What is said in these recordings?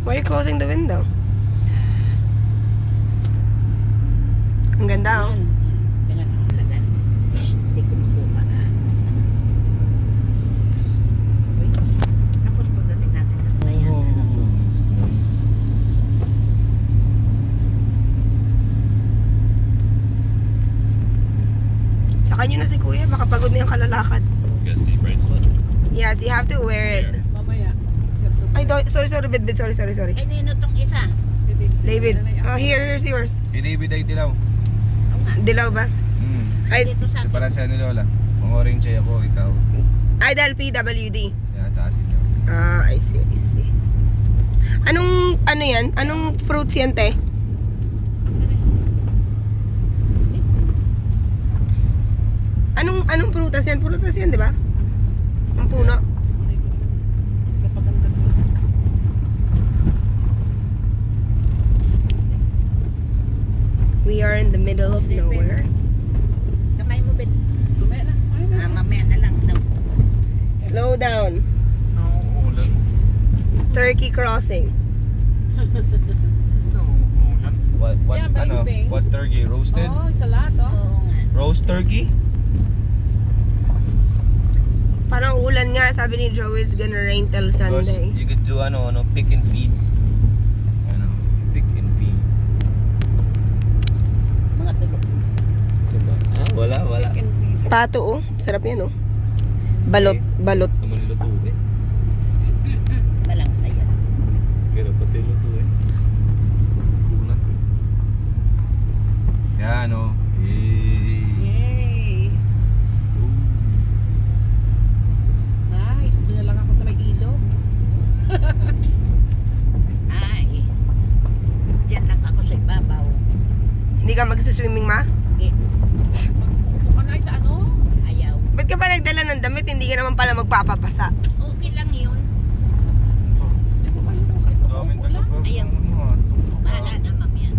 Why are you closing the window? Ang ganda, oh. Hindi ko makuha. Tapos pagdating natin sa bayan. Sa kanya na si Kuya, baka pagod na yung kalalakad. You guys need bracelet? Yes, you have to wear it. Mamaya. Ay, sorry, bit, sorry. Ay, nino tong isa. David, here's yours. David ay dilaw. Oo nga. Dilaw ba? Ay, Dito sa Sa para sa ni Lola. Ang orange ay ako, ikaw. Idol PWD. Yan, taasin niyo. I see. Ano yan? Anong fruits yan, te? Anong prutas yan? Prutas yan, di ba? Ang puno. We are in the middle of nowhere. kamay mo, Ben. Mamaya na. Mamaya na lang daw. Slow down. Nauulan. Turkey crossing. Nauulan. What, Yeah, balimbing. what turkey? Roasted? Oh, sa lahat, oh. Oo nga. Roast turkey? Parang ulan nga, sabi ni Joey, it's gonna rain till Because Sunday. you could do pick and feed. Pick and feed. Mga tulog. Wala. Chicken feed. Pato, oh. Sarap yan, oh. Balot. Naman luto eh. Walang saya. Pero pati luto eh. Kuna. Yan o. Yay! Nice. Doon na lang ako sa may ilog. Ay. Diyan lang ako sa ibabaw. Hindi ka magsiswimming, ma? Hindi. Ano ay sa ano? Ayaw. Ba't ka pa nagdala ng damit? Hindi ka naman pala magpapabasa. Okay lang yun. Hindi ko kayo kahit Daming ulan. talaga. Ayaw. Bahala na, ma'am yan.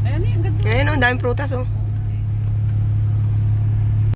Ayan eh, ang ganda. Ayun, oh. Ang daming prutas, oh.